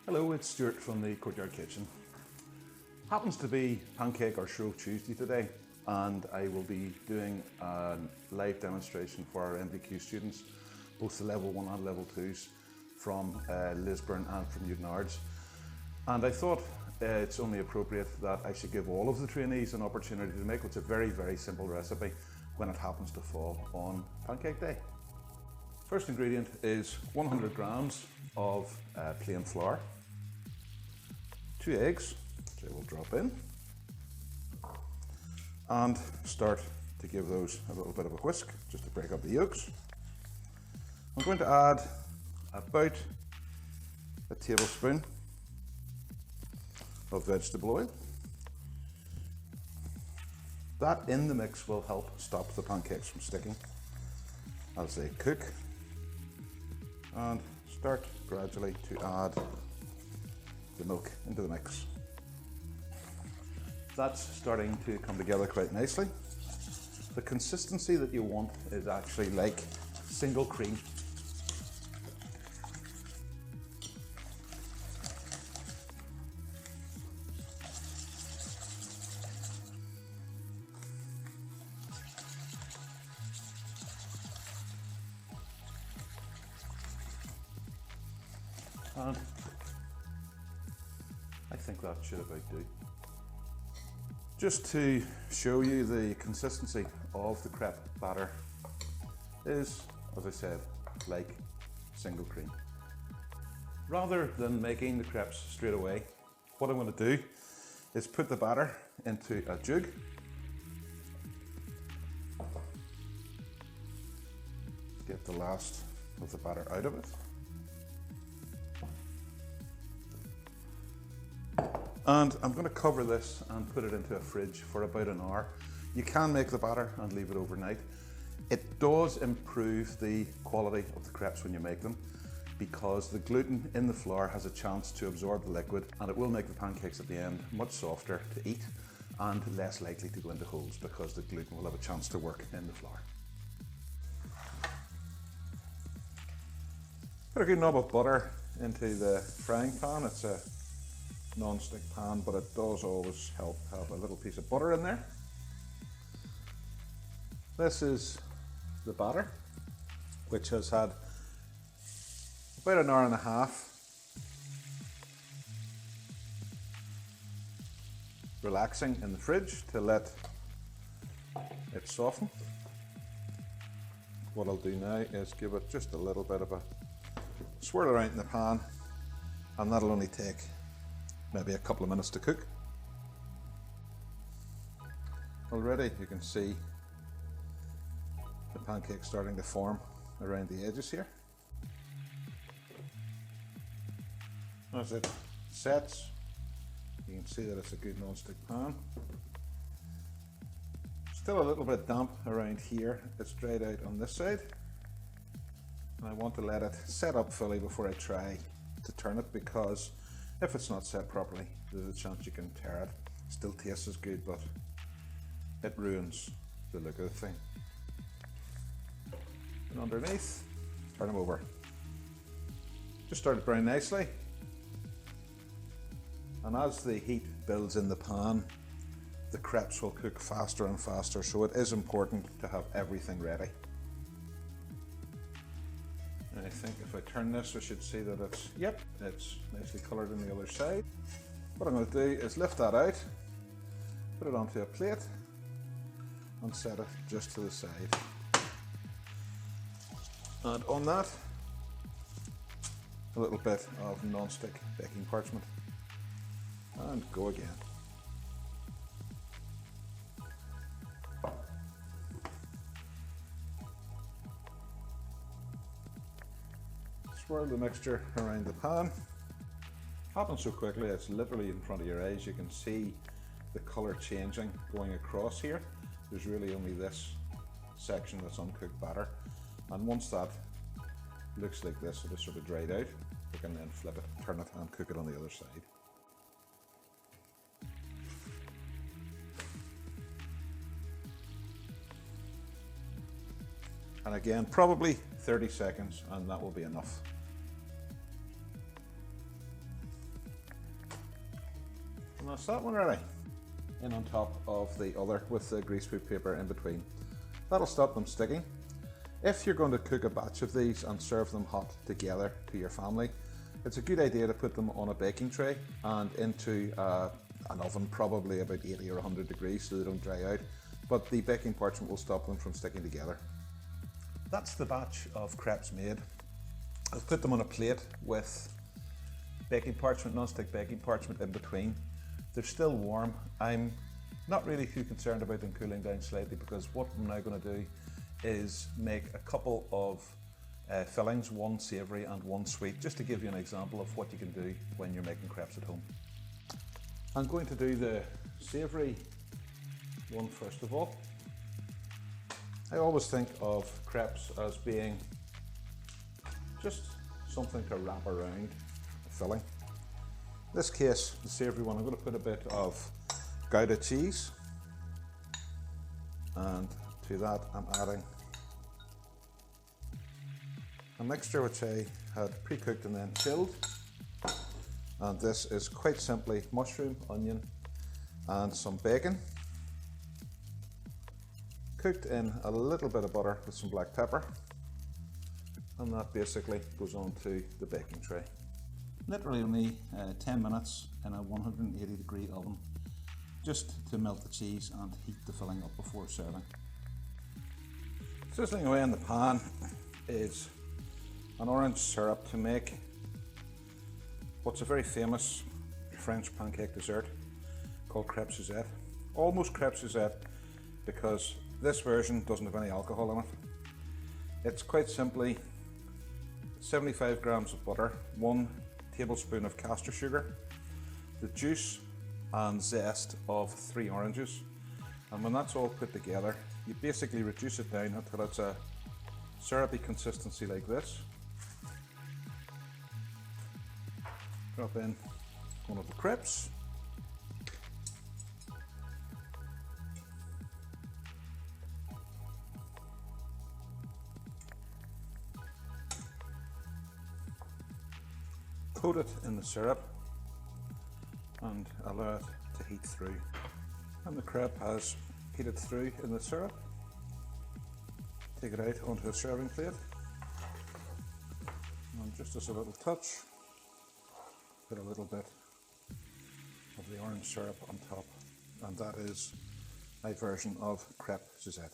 Hello, it's Stuart from the Courtyard Kitchen. Happens to be Pancake or Shrove Tuesday today, and I will be doing a live demonstration for our MVQ students, both the level 1 and level 2s from Lisburn and from Newtonards. And I thought it's only appropriate that I should give all of the trainees an opportunity to make what's a very, very simple recipe when it happens to fall on Pancake Day. First ingredient is 100 grams of plain flour, 2 eggs, which I will drop in, and start to give those a little bit of a whisk just to break up the yolks. I'm going to add about a tablespoon of vegetable oil. That in the mix will help stop the pancakes from sticking as they cook, and start gradually to add the milk into the mix. That's starting to come together quite nicely. The consistency that you want is actually like single cream. And I think that should about do. Just to show you the consistency of the crepe batter is, as I said, like single cream. Rather than making the crepes straight away, what I'm going to do is put the batter into a jug. Get the last of the batter out of it. And I'm going to cover this and put it into a fridge for about an hour. You can make the batter and leave it overnight. It does improve the quality of the crepes when you make them, because the gluten in the flour has a chance to absorb the liquid, and it will make the pancakes at the end much softer to eat and less likely to go into holes, because the gluten will have a chance to work in the flour. Put a good knob of butter into the frying pan. It's a non-stick pan, but it does always help have a little piece of butter in there. This is the batter, which has had about an hour and a half relaxing in the fridge to let it soften. What I'll do now is give it just a little bit of a swirl around in the pan, and that'll only take maybe a couple of minutes to cook. Already you can see the pancake starting to form around the edges here. As it sets, you can see that it's a good non-stick pan. Still a little bit damp around here. It's dried out on this side, and I want to let it set up fully before I try to turn it, because if it's not set properly, there's a chance you can tear it. Still tastes as good, but it ruins the look of the thing. And underneath, turn them over. Just started to brown nicely. And as the heat builds in the pan, the crepes will cook faster and faster, so it is important to have everything ready. And I think if I turn this, I should see that it's nicely coloured on the other side. What I'm going to do is lift that out, put it onto a plate, and set it just to the side. And on that, a little bit of non-stick baking parchment, and go again. Swirl the mixture around the pan. Happens so quickly, it's literally in front of your eyes. You can see the colour changing going across here. There's really only this section that's uncooked batter, and once that looks like this, it is sort of dried out, we can then flip it, turn it, and cook it on the other side. And again, probably 30 seconds, and that will be enough. that's that one ready. In on top of the other with the greaseproof paper in between. That'll stop them sticking. If you're going to cook a batch of these and serve them hot together to your family, it's a good idea to put them on a baking tray and into an oven, probably about 80 or 100 degrees, so they don't dry out. But the baking parchment will stop them from sticking together. That's the batch of crepes made. I've put them on a plate with baking parchment, non-stick baking parchment in between. They're still warm. I'm not really too concerned about them cooling down slightly, because what I'm now going to do is make a couple of fillings, one savoury and one sweet, just to give you an example of what you can do when you're making crepes at home. I'm going to do the savoury one first of all. I always think of crepes as being just something to wrap around a filling. In this case, the savoury one, I'm going to put a bit of Gouda cheese, and to that I'm adding a mixture which I had pre-cooked and then chilled, and this is quite simply mushroom, onion and some bacon, cooked in a little bit of butter with some black pepper, and that basically goes on to the baking tray. Literally only 10 minutes in a 180 degree oven, just to melt the cheese and heat the filling up before serving. Sizzling away in the pan is an orange syrup to make what's a very famous French pancake dessert called crepes Suzette. Almost crepes Suzette, because this version doesn't have any alcohol in it. It's quite simply 75 grams of butter, 1 tablespoon of castor sugar, the juice and zest of 3 oranges, and when that's all put together, you basically reduce it down until it's a syrupy consistency like this. Drop in one of the crepes. Coat it in the syrup and allow it to heat through. And the crepe has heated through in the syrup. Take it out onto a serving plate, and just as a little touch, put a little bit of the orange syrup on top, and that is my version of crepes Suzette.